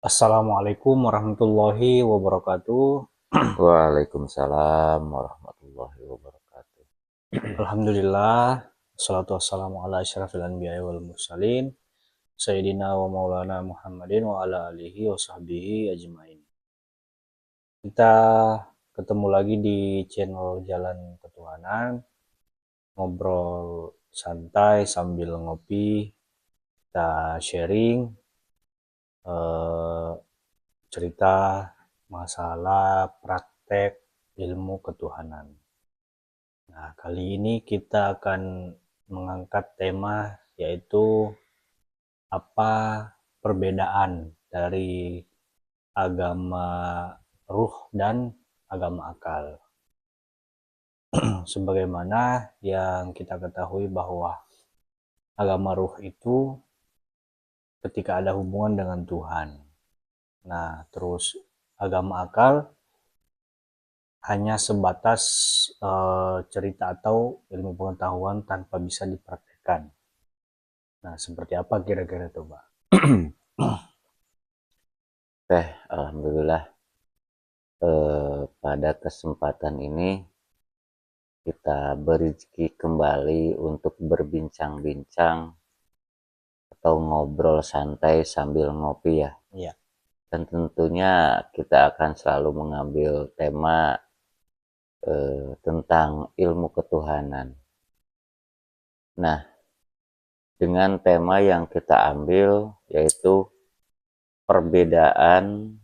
Assalamualaikum warahmatullahi wabarakatuh. Waalaikumsalam warahmatullahi wabarakatuh. Alhamdulillah, wassalatu wassalamu ala asyrafil anbiya'i wal mursalin, Sayyidina wa maulana Muhammadin wa ala alihi wa sahbihi ajmain. Kita ketemu lagi di channel Jalan Ketuhanan, ngobrol santai sambil ngopi, kita sharing, eh, cerita masalah praktek ilmu ketuhanan. Nah, kali ini kita akan mengangkat tema yaitu apa perbedaan dari agama ruh dan agama akal. Sebagaimana yang kita ketahui bahwa agama ruh itu ketika ada hubungan dengan Tuhan. Nah, terus agama akal hanya sebatas cerita atau ilmu pengetahuan tanpa bisa dipraktekkan. Nah, seperti apa kira-kira coba? Alhamdulillah, pada kesempatan ini kita berezeki kembali untuk berbincang-bincang atau ngobrol santai sambil ngopi ya. Iya. Dan tentunya kita akan selalu mengambil tema tentang ilmu ketuhanan. Nah, dengan tema yang kita ambil yaitu perbedaan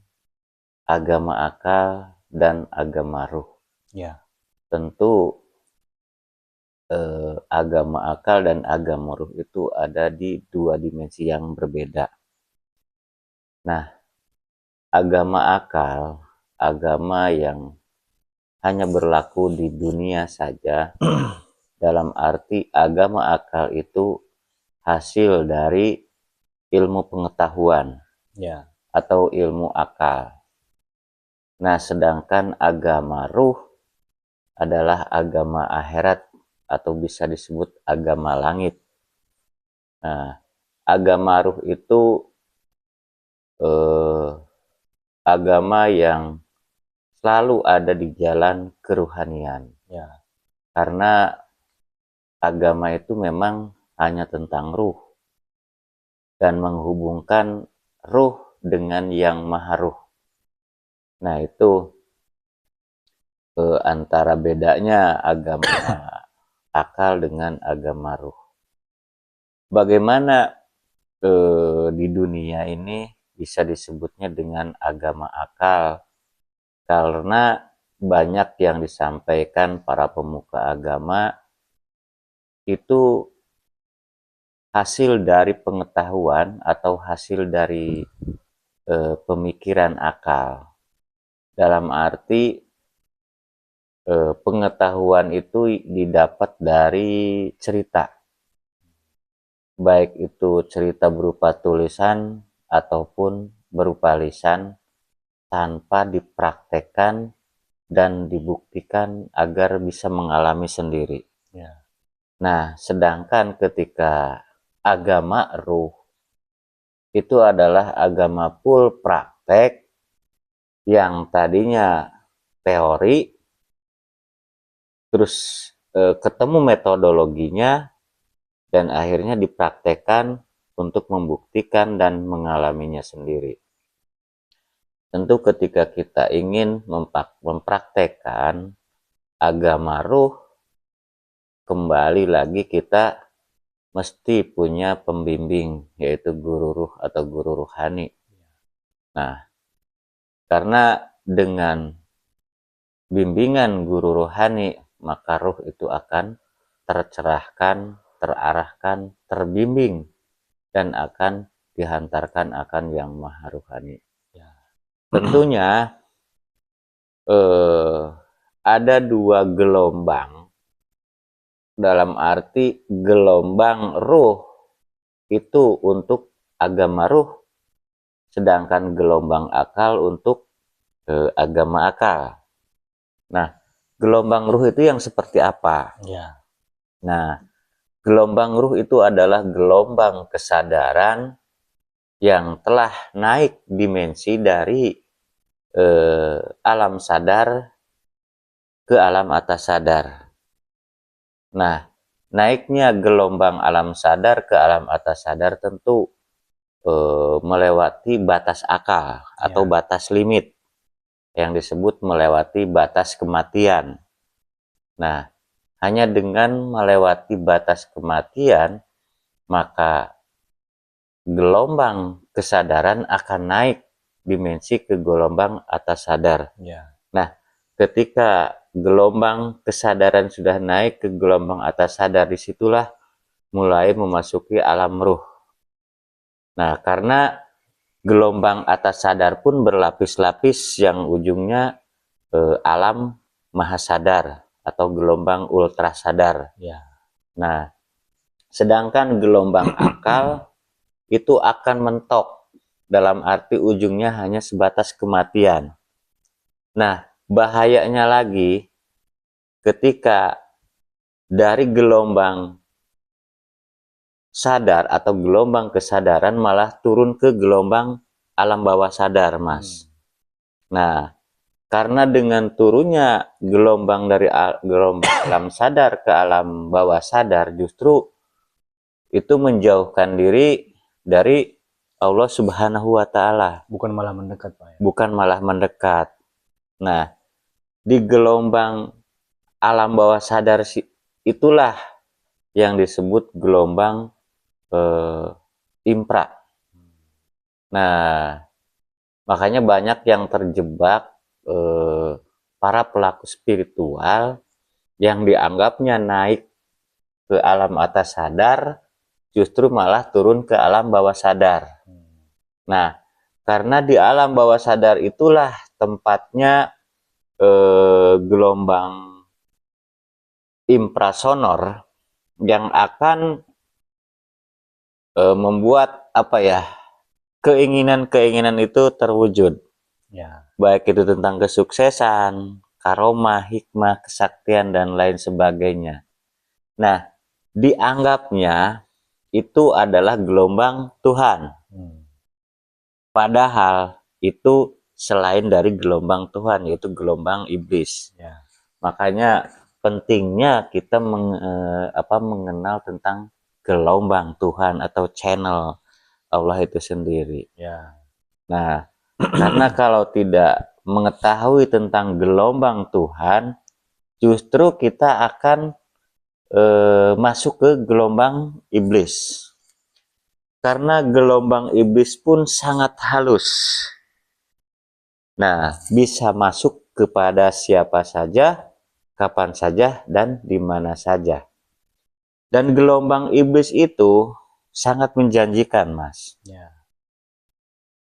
agama akal dan agama ruh. Ya. Tentu agama akal dan agama ruh itu ada di dua dimensi yang berbeda. Nah, agama akal, agama yang hanya berlaku di dunia saja, dalam arti agama akal itu hasil dari ilmu pengetahuan Ya. atau ilmu akal. Nah, sedangkan agama ruh adalah agama akhirat atau bisa disebut agama langit. Nah, agama ruh itu agama yang selalu ada di jalan keruhanian. Ya. Karena agama itu memang hanya tentang ruh dan menghubungkan ruh dengan yang maha ruh. Nah, itu antara bedanya agama akal dengan agama ruh. Bagaimana di dunia ini bisa disebutnya dengan agama akal? Karena banyak yang disampaikan para pemuka agama itu hasil dari pengetahuan atau hasil dari pemikiran akal. Dalam arti pengetahuan itu didapat dari cerita. Baik itu cerita berupa tulisan ataupun berupa lisan tanpa dipraktekkan dan dibuktikan agar bisa mengalami sendiri. Ya. Nah, sedangkan ketika agama ruh itu adalah agama full praktek yang tadinya teori, terus ketemu metodologinya, dan akhirnya dipraktekkan untuk membuktikan dan mengalaminya sendiri. Tentu ketika kita ingin mempraktekkan agama ruh, kembali lagi kita mesti punya pembimbing, yaitu guru ruh atau guru ruhani. Nah, karena dengan bimbingan guru ruhani, maka ruh itu akan tercerahkan, terarahkan, terbimbing, dan akan dihantarkan akan yang maha ruhani. Ya. Tentunya ada dua gelombang, dalam arti gelombang ruh itu untuk agama ruh, sedangkan gelombang akal untuk agama akal. Nah, gelombang ruh itu yang seperti apa? Ya. Nah, gelombang ruh itu adalah gelombang kesadaran yang telah naik dimensi dari alam sadar ke alam atas sadar. Nah, naiknya gelombang alam sadar ke alam atas sadar tentu melewati batas akal atau batas limit yang disebut melewati batas kematian. Nah, hanya dengan melewati batas kematian, maka gelombang kesadaran akan naik dimensi ke gelombang atas sadar. Nah, ketika gelombang kesadaran sudah naik ke gelombang atas sadar, disitulah mulai memasuki alam ruh. Nah, karena gelombang atas sadar pun berlapis-lapis yang ujungnya alam maha sadar atau gelombang ultra sadar. Nah, sedangkan gelombang akal itu akan mentok, dalam arti ujungnya hanya sebatas kematian. Nah, bahayanya lagi ketika dari gelombang sadar atau gelombang kesadaran malah turun ke gelombang alam bawah sadar, Mas. Nah, karena dengan turunnya gelombang dari gelombang alam sadar ke alam bawah sadar, justru itu menjauhkan diri dari Allah Subhanahu wa Ta'ala. Bukan malah mendekat, Pak. Bukan malah mendekat. Nah, di gelombang alam bawah sadar itulah yang disebut gelombang impra. Nah, makanya banyak yang terjebak para pelaku spiritual yang dianggapnya naik ke alam atas sadar, justru malah turun ke alam bawah sadar. Nah, karena di alam bawah sadar itulah tempatnya gelombang infrasonor yang akan membuat keinginan-keinginan itu terwujud. Baik itu tentang kesuksesan, karomah, hikmah, kesaktian, dan lain sebagainya. Nah, dianggapnya itu adalah gelombang Tuhan. Padahal itu selain dari gelombang Tuhan, yaitu gelombang iblis. Makanya pentingnya kita mengenal tentang gelombang Tuhan atau channel Allah itu sendiri. Nah, karena kalau tidak mengetahui tentang gelombang Tuhan, justru kita akan masuk ke gelombang iblis. Karena gelombang iblis pun sangat halus. Nah, bisa masuk kepada siapa saja, kapan saja, dan di mana saja. Dan gelombang iblis itu sangat menjanjikan, Mas.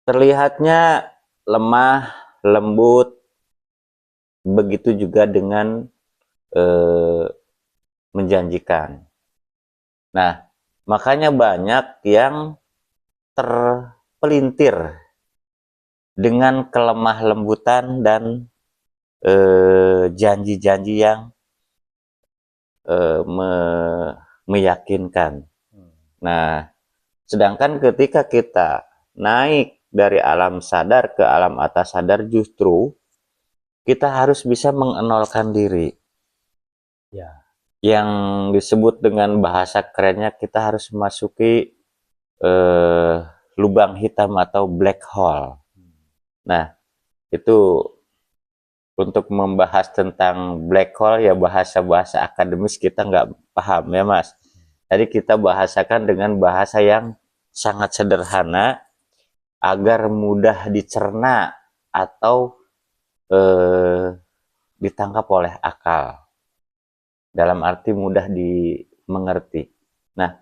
Terlihatnya lemah, lembut, begitu juga dengan menjanjikan. Nah, makanya banyak yang terpelintir dengan kelemah lembutan dan janji-janji yang meyakinkan. Nah, sedangkan ketika kita naik dari alam sadar ke alam atas sadar, justru kita harus bisa mengenolkan diri. Yang disebut dengan bahasa kerennya, kita harus memasuki lubang hitam atau black hole. Nah, itu untuk membahas tentang black hole ya bahasa-bahasa akademis kita nggak paham ya, Mas. Jadi kita bahasakan dengan bahasa yang sangat sederhana agar mudah dicerna atau ditangkap oleh akal. Dalam arti mudah dimengerti. Nah,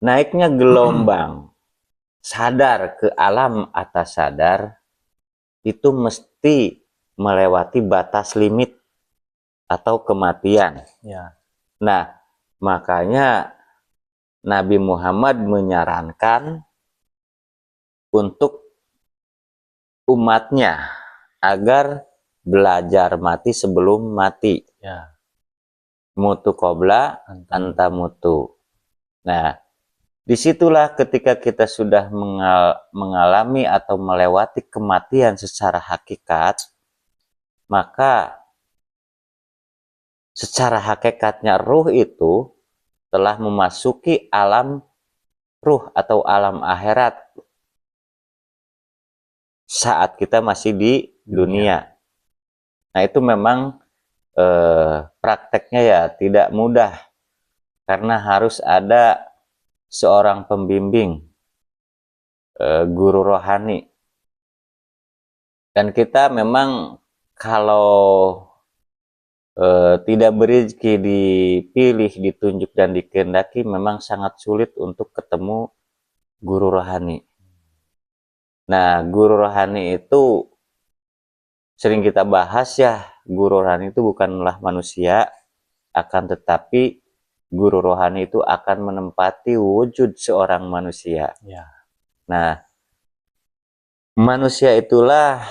naiknya gelombang sadar ke alam atas sadar itu mesti melewati batas limit atau kematian. Nah, makanya Nabi Muhammad menyarankan untuk umatnya agar belajar mati sebelum mati. Mutu qabla anta mutu. Nah, Disitulah ketika kita sudah mengalami atau melewati kematian secara hakikat, maka secara hakikatnya ruh itu telah memasuki alam ruh atau alam akhirat saat kita masih di dunia. Nah, itu memang prakteknya ya tidak mudah, karena harus ada seorang pembimbing, guru rohani. Dan kita memang kalau tidak berrezeki dipilih, ditunjuk, dan dikehendaki, memang sangat sulit untuk ketemu guru rohani. Nah, guru rohani itu sering kita bahas ya, guru rohani itu bukanlah manusia, akan tetapi guru rohani itu akan menempati wujud seorang manusia. Ya. Nah, manusia itulah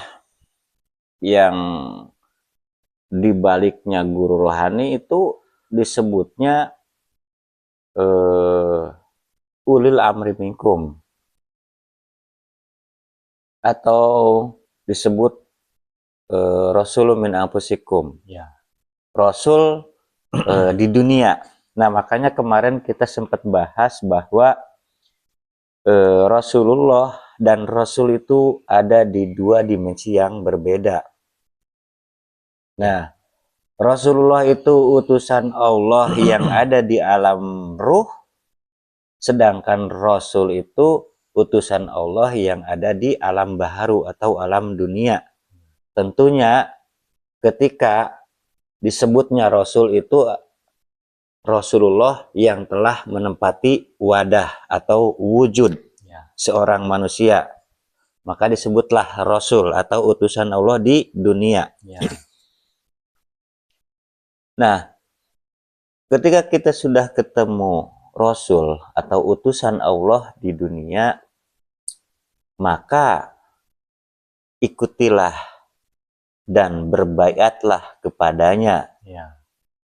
yang dibaliknya guru rohani itu disebutnya ulil amri minkum, atau disebut rasulun min anfusikum. Ya. Rasul di dunia. Nah, makanya kemarin kita sempat bahas bahwa Rasulullah dan Rasul itu ada di dua dimensi yang berbeda. Nah, Rasulullah itu utusan Allah yang ada di alam ruh, sedangkan Rasul itu utusan Allah yang ada di alam baharu atau alam dunia. Tentunya ketika disebutnya Rasul itu Rasulullah yang telah menempati wadah atau wujud seorang manusia, maka disebutlah Rasul atau utusan Allah di dunia. Nah, ketika kita sudah ketemu Rasul atau utusan Allah di dunia, maka ikutilah dan berbaiatlah kepadanya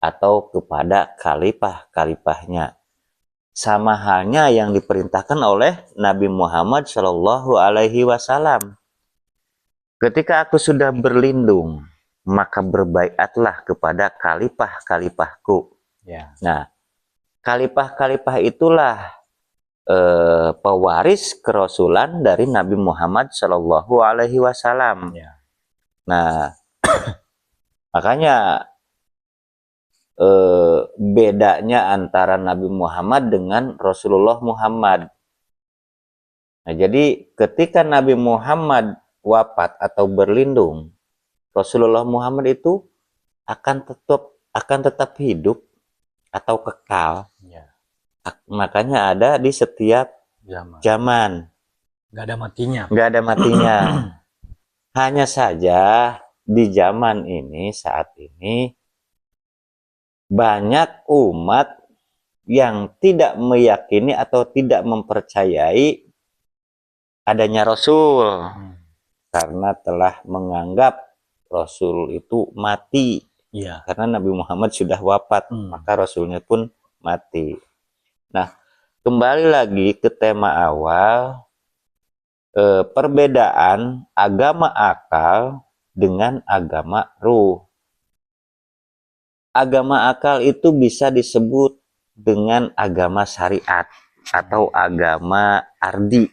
atau kepada khalifah-khalifahnya, sama halnya yang diperintahkan oleh Nabi Muhammad Shallallahu Alaihi Wasallam. Ketika aku sudah berlindung, maka berbaiatlah kepada khalifah-khalifahku. Nah, khalifah-khalifah itulah pewaris kerasulan dari Nabi Muhammad Shallallahu Alaihi Wasallam. Nah, makanya bedanya antara Nabi Muhammad dengan Rasulullah Muhammad. Nah, jadi ketika Nabi Muhammad wafat atau berlindung, Rasulullah Muhammad itu akan tetap hidup atau kekal. Makanya ada di setiap zaman. Nggak ada matinya. Nggak ada matinya. Hanya saja di zaman ini, saat ini, banyak umat yang tidak meyakini atau tidak mempercayai adanya Rasul, karena telah menganggap Rasul itu mati. Karena Nabi Muhammad sudah wafat, maka Rasulnya pun mati. Nah, kembali lagi ke tema awal, perbedaan agama akal dengan agama ruh. Agama akal itu bisa disebut dengan agama syariat atau agama ardi.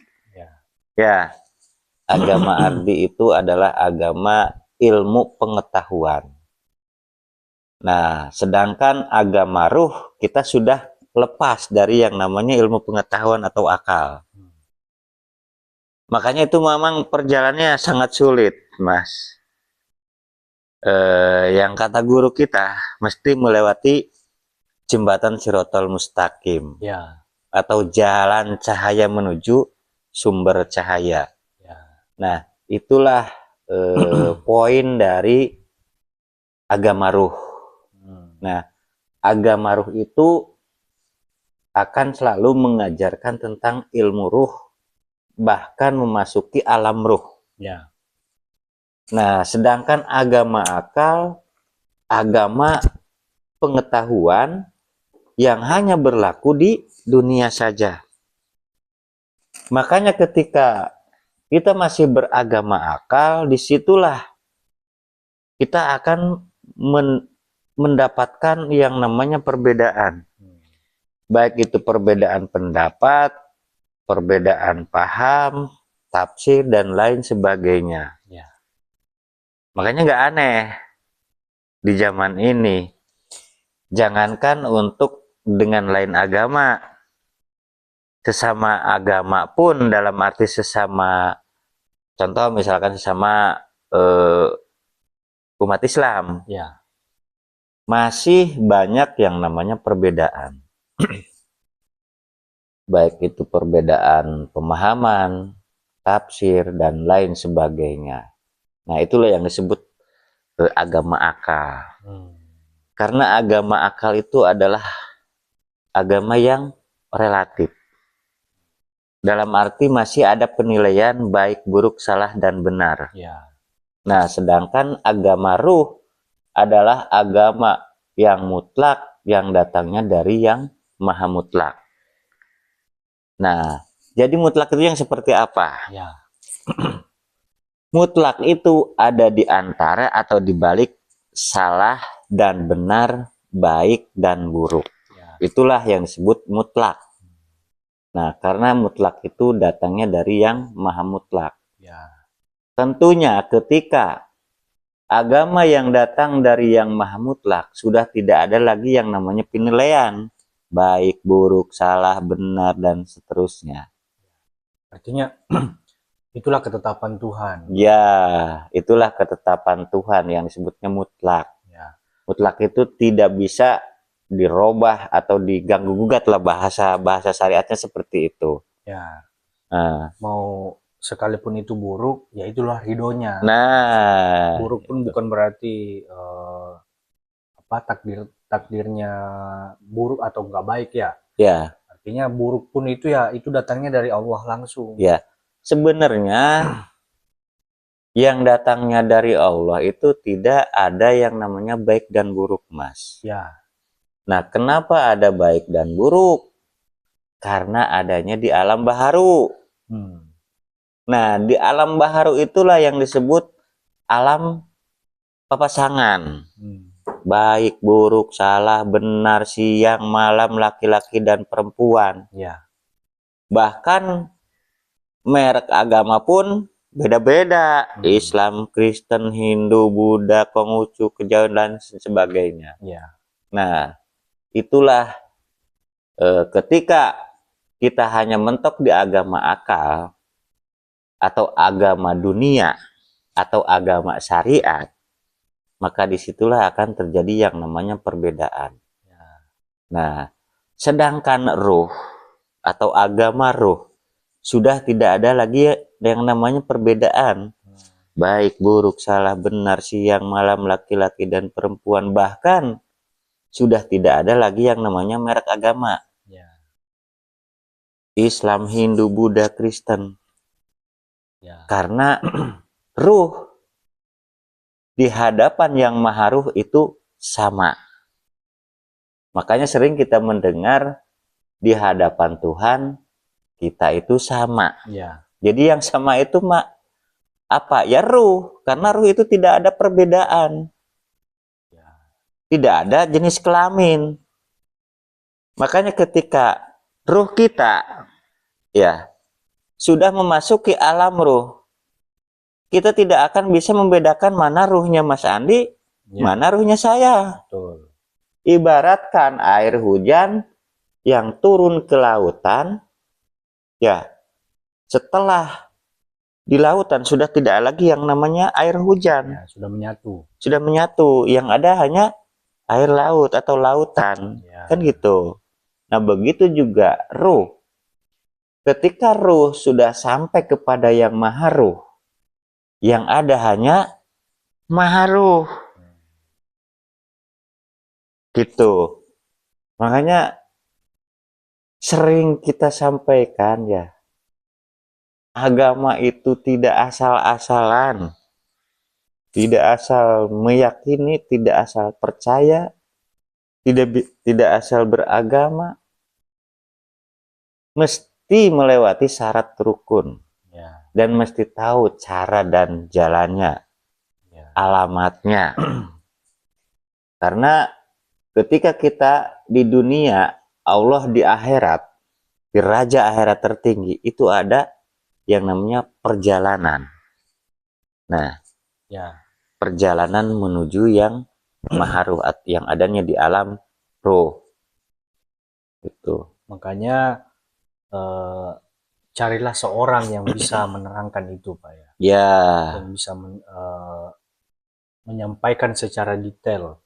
Ya, agama ardi itu adalah agama ilmu pengetahuan. Nah, sedangkan agama ruh kita sudah lepas dari yang namanya ilmu pengetahuan atau akal. Makanya itu memang perjalanannya sangat sulit, Mas. Yang kata guru kita mesti melewati jembatan Shirotol Mustaqim, atau jalan cahaya menuju sumber cahaya. Nah, itulah poin dari agama ruh. Nah, agama ruh itu akan selalu mengajarkan tentang ilmu ruh, bahkan memasuki alam ruh. Nah, sedangkan agama akal, agama pengetahuan yang hanya berlaku di dunia saja. Makanya ketika kita masih beragama akal, disitulah kita akan mendapatkan yang namanya perbedaan. Baik itu perbedaan pendapat, perbedaan paham, tafsir, dan lain sebagainya. Ya. Makanya nggak aneh di zaman ini. Jangankan untuk dengan lain agama, sesama agama pun dalam arti sesama, contoh misalkan sesama umat Islam, Ya. masih banyak yang namanya perbedaan. Baik itu perbedaan pemahaman, tafsir, dan lain sebagainya. Nah, itulah yang disebut agama akal. Karena agama akal itu adalah agama yang relatif. Dalam arti masih ada penilaian baik, buruk, salah, dan benar. Ya. Nah, sedangkan agama ruh adalah agama yang mutlak, yang datangnya dari yang maha mutlak. Nah, jadi mutlak itu yang seperti apa? Ya. Mutlak itu ada di antara atau di balik salah dan benar, baik dan buruk. Ya. Itulah yang disebut mutlak. Nah, karena mutlak itu datangnya dari yang maha mutlak. Ya. Tentunya ketika agama yang datang dari yang maha mutlak, sudah tidak ada lagi yang namanya penilaian. Baik, buruk, salah, benar, dan seterusnya. Artinya itulah ketetapan Tuhan. Ya, itulah ketetapan Tuhan yang disebutnya mutlak. Ya. Mutlak itu tidak bisa dirubah atau diganggu gugat lah, bahasa syariatnya seperti itu. Ya. Nah, Mau sekalipun itu buruk, ya itulah ridhonya. nah Buruk pun bukan berarti takdirnya buruk atau nggak baik ya. ya, Artinya buruk pun itu ya itu datangnya dari Allah langsung. ya. Sebenarnya yang datangnya dari Allah itu tidak ada yang namanya baik dan buruk, Mas. Ya. Nah, kenapa ada baik dan buruk? Karena adanya di alam baharu. Nah, di alam baharu itulah yang disebut alam papasangan. Baik, buruk, salah, benar, siang, malam, laki-laki dan perempuan. Ya. Bahkan merek agama pun beda-beda. Islam, Kristen, Hindu, Buddha, Konghucu, Kejawen, dan sebagainya. Ya. Nah, itulah ketika kita hanya mentok di agama akal atau agama dunia atau agama syariat, maka disitulah akan terjadi yang namanya perbedaan. Ya. Nah, sedangkan ruh atau agama ruh sudah tidak ada lagi yang namanya perbedaan. Baik, buruk, salah, benar, siang, malam, laki-laki, dan perempuan. Bahkan sudah tidak ada lagi yang namanya merek agama. Ya. Islam, Hindu, Buddha, Kristen. Ya. Karena ruh di hadapan yang maha ruh itu sama. Makanya sering kita mendengar di hadapan Tuhan kita itu sama. Ya. Jadi yang sama itu apa? Ya ruh. Karena ruh itu tidak ada perbedaan. Ya. Tidak ada jenis kelamin. Makanya ketika ruh kita ya sudah memasuki alam ruh, kita tidak akan bisa membedakan mana ruhnya Mas Andi, Ya. mana ruhnya saya. Betul. Ibaratkan air hujan yang turun ke lautan, ya setelah di lautan sudah tidak lagi yang namanya air hujan. Ya, sudah menyatu. Sudah menyatu, yang ada hanya air laut atau lautan. Ya. Kan gitu. Nah, begitu juga ruh. Ketika ruh sudah sampai kepada yang maha ruh, yang ada hanya maha ruh. Gitu. Makanya sering kita sampaikan ya, agama itu tidak asal-asalan. Tidak asal meyakini, tidak asal percaya, tidak asal beragama. mesti melewati syarat rukun Ya. dan mesti tahu cara dan jalannya, Ya. alamatnya. Karena ketika kita di dunia, Allah di akhirat, di raja akhirat tertinggi, itu ada yang namanya perjalanan. Nah, Ya. perjalanan menuju yang maharuh, yang adanya di alam roh. Itu. Makanya carilah seorang yang bisa menerangkan itu, Pak ya. Ya. Yang bisa menyampaikan secara detail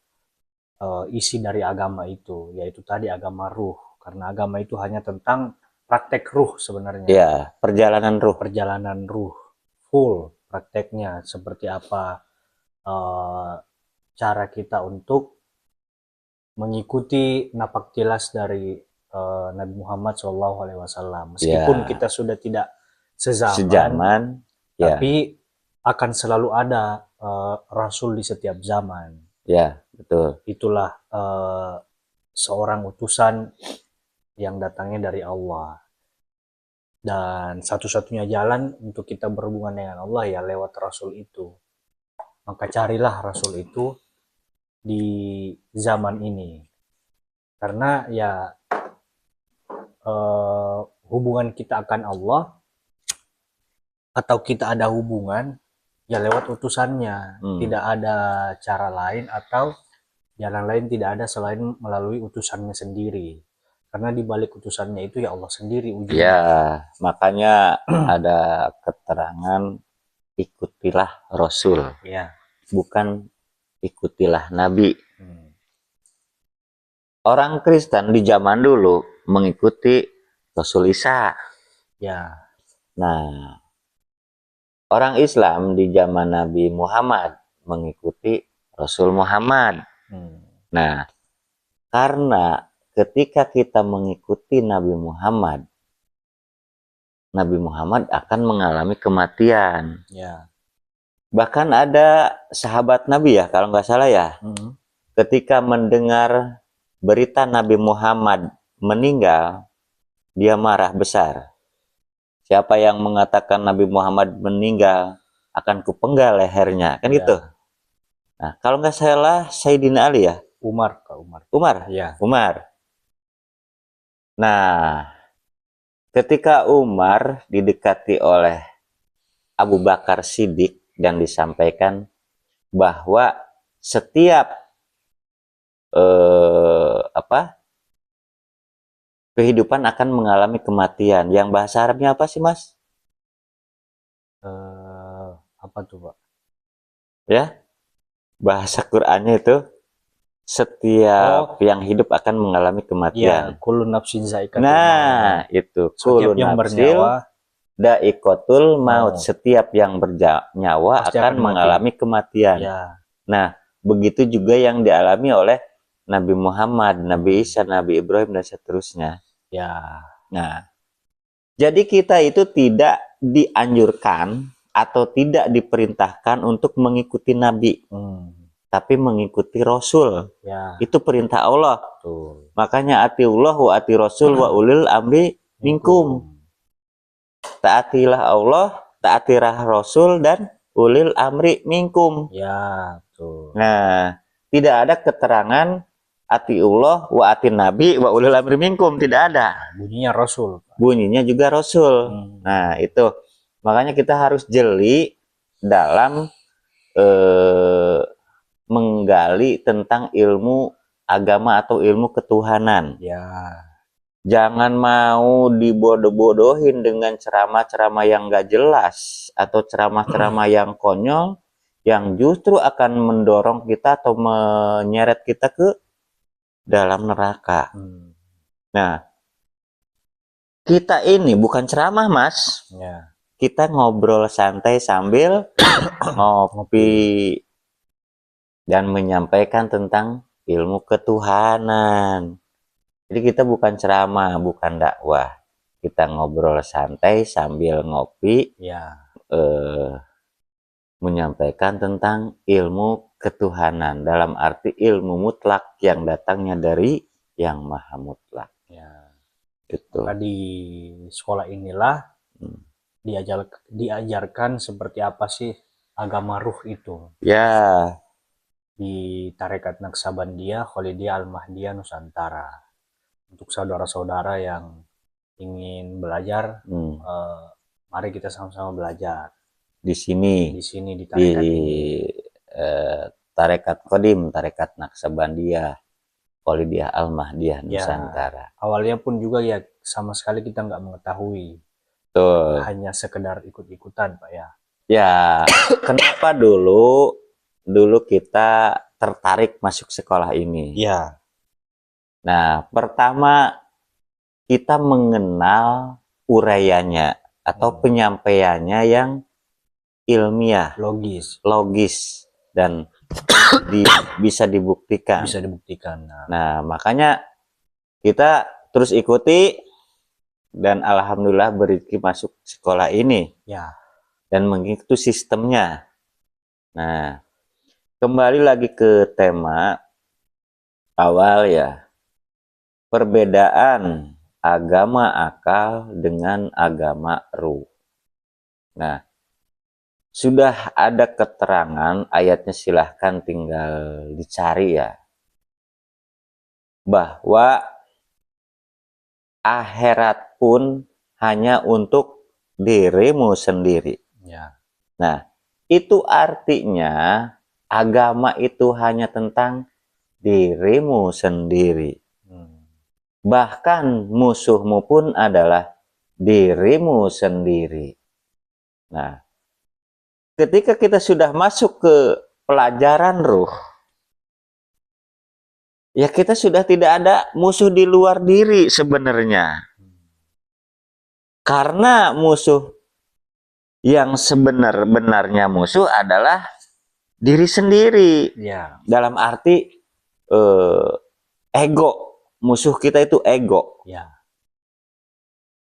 isi dari agama itu, yaitu tadi agama ruh. Karena agama itu hanya tentang praktek ruh sebenarnya. Ya, perjalanan ruh. Perjalanan ruh, full prakteknya seperti apa cara kita untuk mengikuti napak tilas dari Nabi Muhammad SAW. Meskipun Ya. kita sudah tidak Sezaman, ya. tapi akan selalu ada Rasul di setiap zaman. Ya, betul. Itulah seorang utusan yang datangnya dari Allah. Dan satu-satunya jalan untuk kita berhubungan dengan Allah ya lewat Rasul itu. Maka carilah Rasul itu di zaman ini. Karena ya hubungan kita akan Allah atau kita ada hubungan ya lewat utusannya. Tidak ada cara lain atau jalan lain tidak ada selain melalui utusannya sendiri. Karena di balik utusannya itu ya Allah sendiri ujungnya. Ya, makanya ada keterangan ikutilah Rasul. Ya. Bukan ikutilah Nabi. Orang Kristen di zaman dulu mengikuti Rasul Isa. Ya. Nah, orang Islam di zaman Nabi Muhammad mengikuti Rasul Muhammad. Nah, karena ketika kita mengikuti Nabi Muhammad akan mengalami kematian. Ya. Bahkan ada sahabat Nabi ya, kalau nggak salah ya, ketika mendengar berita Nabi Muhammad meninggal, dia marah besar. Siapa yang mengatakan Nabi Muhammad meninggal, akan kupenggal lehernya, kan gitu. Nah, kalau nggak salah Sayyidina Ali ya? Umar. Ya. Umar. Nah, ketika Umar didekati oleh Abu Bakar Siddiq dan disampaikan bahwa setiap kehidupan akan mengalami kematian. Yang bahasa Arabnya apa sih, Mas? Apa tuh, Pak? Ya, bahasa Qur'annya itu setiap yang hidup akan mengalami kematian. Ya, kullu nafsin za'iqatul maut. Itu setiap yang bernyawa da'iqatul maut. Setiap yang bernyawa akan mengalami kematian. Ya. Nah, begitu juga yang dialami oleh Nabi Muhammad, Nabi Isa, Nabi Ibrahim, dan seterusnya. Ya. Nah, jadi kita itu tidak dianjurkan atau tidak diperintahkan untuk mengikuti Nabi, tapi mengikuti Rasul. Ya. Itu perintah Allah. Betul. Makanya atiullah wa ati Rasul wa ulil amri minkum. Taatilah Allah, taatilah Rasul, dan ulil amri minkum. Ya, betul. Nah, tidak ada keterangan atiullah wa ati nabi wa ulil amri minkum, tidak ada. Bunyinya Rasul. Bunyinya juga Rasul. Nah, itu. Makanya kita harus jeli dalam menggali tentang ilmu agama atau ilmu ketuhanan. Ya. Jangan mau dibodoh-bodohin dengan ceramah-ceramah yang gak jelas atau ceramah-ceramah yang konyol yang justru akan mendorong kita atau menyeret kita ke dalam neraka. Nah, kita ini bukan ceramah, Mas. Ya. Kita ngobrol santai sambil ngopi dan menyampaikan tentang ilmu ketuhanan. Jadi kita bukan ceramah, bukan dakwah. Kita ngobrol santai sambil ngopi, Ya. menyampaikan tentang ilmu ketuhanan dalam arti ilmu mutlak yang datangnya dari yang maha mutlak. Ya. Itu. Maka di sekolah inilah Hmm. diajarkan seperti apa sih agama ruh itu. Ya, Di Tarekat Naksabandia, Kholidiyah Al-Mahdiyah Nusantara. Untuk saudara-saudara yang ingin belajar, mari kita sama-sama belajar di sini di sini di di tarekat ini. Tarekat Kodim, Tarekat Naksabandia, Kholidiyah Al-Mahdiyah Ya, Nusantara. awalnya pun juga ya sama sekali kita nggak mengetahui, Betul. hanya sekedar ikut-ikutan Pak ya. Ya, kenapa dulu kita tertarik masuk sekolah ini? Ya, Nah, pertama kita mengenal uraiannya atau penyampaiannya yang ilmiah, logis, dan bisa dibuktikan. bisa dibuktikan. Nah, makanya kita terus ikuti dan alhamdulillah beriki masuk sekolah ini. Ya, Dan mengikuti sistemnya. Nah, kembali lagi ke tema awal ya. Perbedaan agama akal dengan agama ruh. Nah, sudah ada keterangan ayatnya, silahkan tinggal dicari ya. Bahwa akhirat pun hanya untuk dirimu sendiri. ya, Nah, itu artinya agama itu hanya tentang dirimu sendiri. Bahkan musuhmu pun adalah dirimu sendiri. Nah, ketika kita sudah masuk ke pelajaran ruh, ya kita sudah tidak ada musuh di luar diri sebenarnya. Karena musuh yang sebenar-benarnya musuh adalah diri sendiri. ya, Dalam arti ego. Musuh kita itu ego. ya,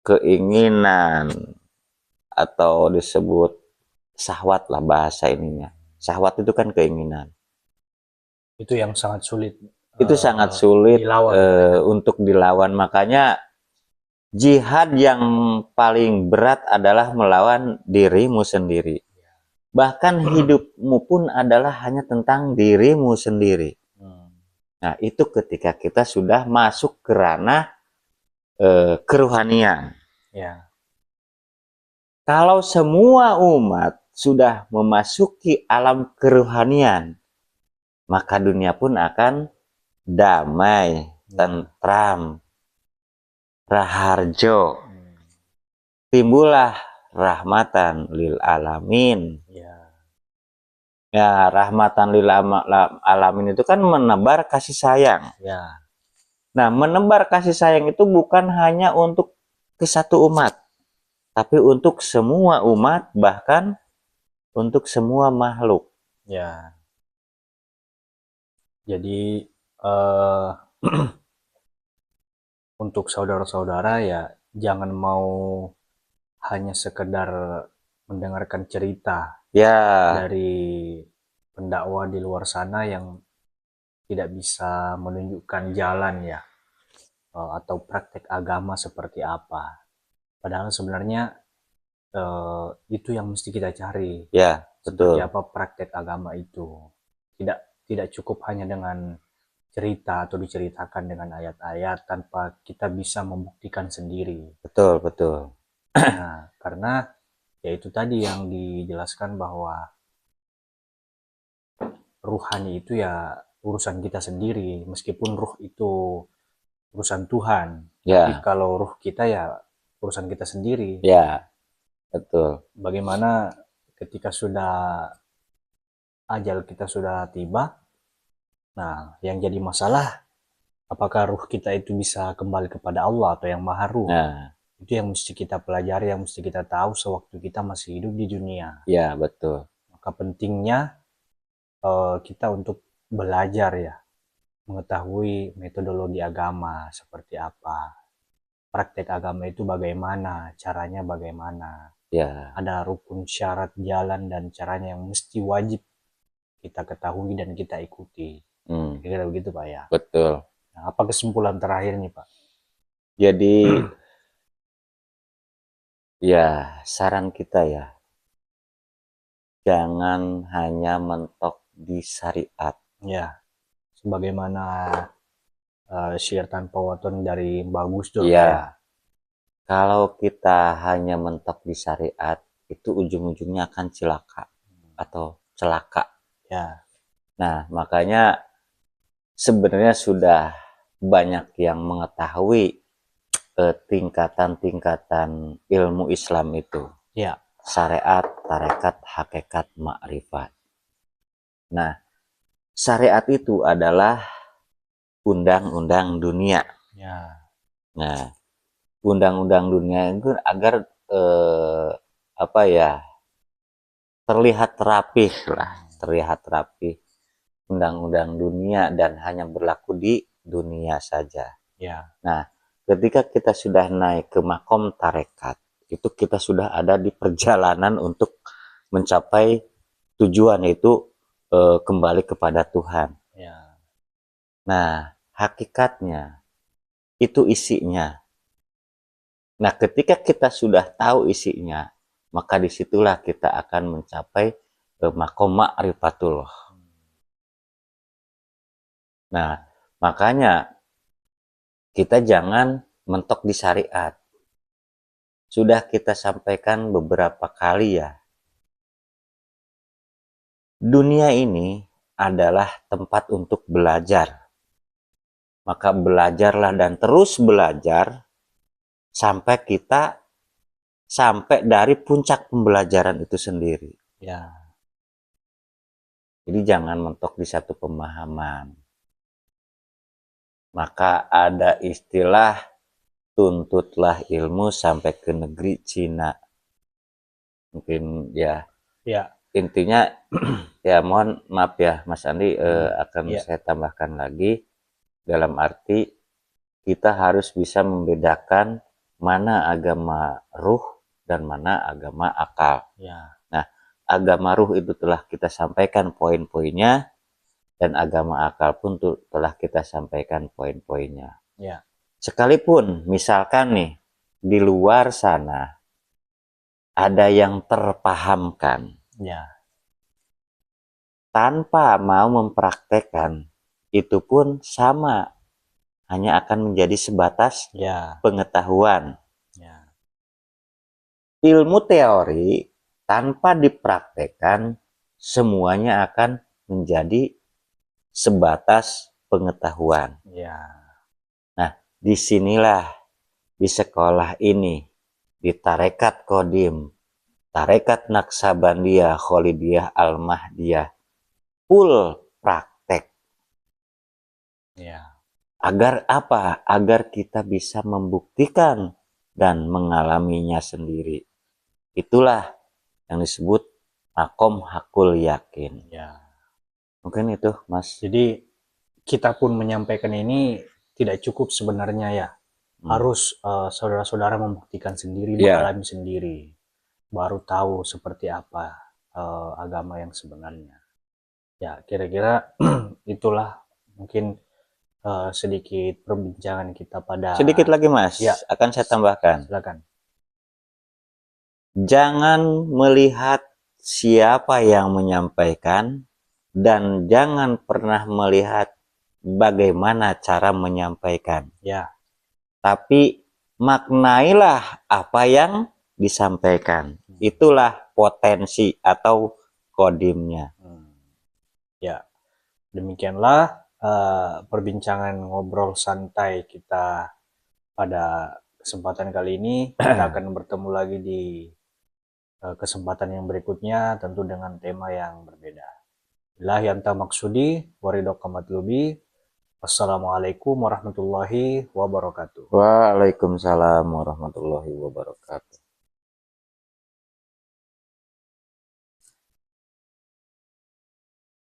Keinginan atau disebut syahwat lah bahasa ininya. Syahwat itu kan keinginan. itu yang sangat sulit. Itu sangat sulit dilawan, untuk dilawan. Makanya jihad yang paling berat adalah melawan dirimu sendiri. Bahkan hidupmu pun adalah hanya tentang dirimu sendiri. Nah, itu ketika kita sudah masuk ke ranah kerohanian. Ya. Kalau semua umat sudah memasuki alam kerohanian, maka dunia pun akan damai, tentram, raharjo. Timbullah rahmatan lil alamin. Ya, rahmatan lil alamin itu kan menebar kasih sayang. Ya. Nah, menebar kasih sayang itu bukan hanya untuk ke satu umat, tapi untuk semua umat, bahkan untuk semua makhluk. Ya. Jadi untuk saudara-saudara ya jangan mau hanya sekedar mendengarkan cerita dari pendakwah di luar sana yang tidak bisa menunjukkan jalan ya, atau praktek agama seperti apa. Padahal sebenarnya itu yang mesti kita cari. Ya, betul. Seperti apa praktek agama itu. Tidak cukup hanya dengan cerita atau diceritakan dengan ayat-ayat tanpa kita bisa membuktikan sendiri. Betul, betul. Nah, karena ya itu tadi yang dijelaskan bahwa ruhani itu ya urusan kita sendiri, meskipun ruh itu urusan Tuhan. Tapi kalau ruh kita ya urusan kita sendiri. Ya, betul. Bagaimana ketika sudah ajal kita sudah tiba, nah yang jadi masalah apakah ruh kita itu bisa kembali kepada Allah atau yang maha ruh. Nah, itu yang mesti kita pelajari, yang mesti kita tahu sewaktu kita masih hidup di dunia. Ya, betul. Maka pentingnya kita untuk belajar ya, mengetahui metodologi agama seperti apa, praktek agama itu bagaimana, caranya bagaimana. Ya. Ada rukun syarat jalan dan caranya yang mesti wajib kita ketahui dan kita ikuti. Kira-kira begitu Pak ya. Betul. Nah, apa kesimpulan terakhir nih Pak? Jadi Ya, saran kita ya, jangan hanya mentok di syariat. Ya, sebagaimana syair tanpa waton dari Bagus Dur Iya, ya. kalau kita hanya mentok di syariat, itu ujung-ujungnya akan cilaka atau celaka. Ya, Nah, makanya sebenarnya sudah banyak yang mengetahui tingkatan-tingkatan ilmu Islam itu. ya, Syariat, tarekat, hakikat, makrifat. Nah, syariat itu adalah undang-undang dunia. ya, Nah, undang-undang dunia itu agar apa ya, terlihat rapih lah, terlihat rapih. Undang-undang dunia dan hanya berlaku di dunia saja. ya, Nah, ketika kita sudah naik ke makom tarekat, itu kita sudah ada di perjalanan untuk mencapai tujuan, yaitu kembali kepada Tuhan. ya, Nah, hakikatnya itu isinya. Nah, ketika kita sudah tahu isinya, maka disitulah kita akan mencapai makom ma'rifatullah. Nah, makanya kita jangan mentok di syariat. Sudah kita sampaikan beberapa kali ya, dunia ini adalah tempat untuk belajar. Maka belajarlah dan terus belajar sampai dari puncak pembelajaran itu sendiri. ya, Jadi jangan mentok di satu pemahaman. Maka ada istilah tuntutlah ilmu sampai ke negeri Cina. Mungkin ya, ya, intinya ya mohon maaf ya Mas Andi, akan ya, saya tambahkan lagi dalam arti kita harus bisa membedakan mana agama ruh dan mana agama akal. ya, Nah, agama ruh itu telah kita sampaikan poin-poinnya, dan agama akal pun telah kita sampaikan poin-poinnya. ya, Sekalipun misalkan nih di luar sana ada yang terpahamkan ya, tanpa mau mempraktekkan, itu pun sama, hanya akan menjadi sebatas ya, pengetahuan. ya, Ilmu teori tanpa dipraktekkan, semuanya akan menjadi sebatas pengetahuan. ya, Nah, disinilah di sekolah ini, di Tarekat Kodim, Tarekat Naksabandiyah Kholidiyah Al-Mahdiyah, full praktek. ya, Agar apa? Agar kita bisa membuktikan dan mengalaminya sendiri. Itulah yang disebut makom hakul yakin. ya. Mungkin itu, Mas. Jadi kita pun menyampaikan ini tidak cukup sebenarnya ya. Harus saudara-saudara membuktikan sendiri, Ya, mengalami sendiri, baru tahu seperti apa agama yang sebenarnya. Ya, kira-kira itulah mungkin sedikit perbincangan kita pada. sedikit lagi, Mas. Ya, Akan saya tambahkan. silakan. Jangan melihat siapa yang menyampaikan dan jangan pernah melihat bagaimana cara menyampaikan. Ya, Tapi maknailah apa yang disampaikan. Itulah potensi atau kodimnya. ya. Demikianlah perbincangan ngobrol santai kita pada kesempatan kali ini. Kita akan bertemu lagi di kesempatan yang berikutnya, tentu dengan tema yang berbeda. Billahi anta maksudi, waridok kamatlubi. Wassalamualaikum warahmatullahi wabarakatuh. Waalaikumsalam warahmatullahi wabarakatuh.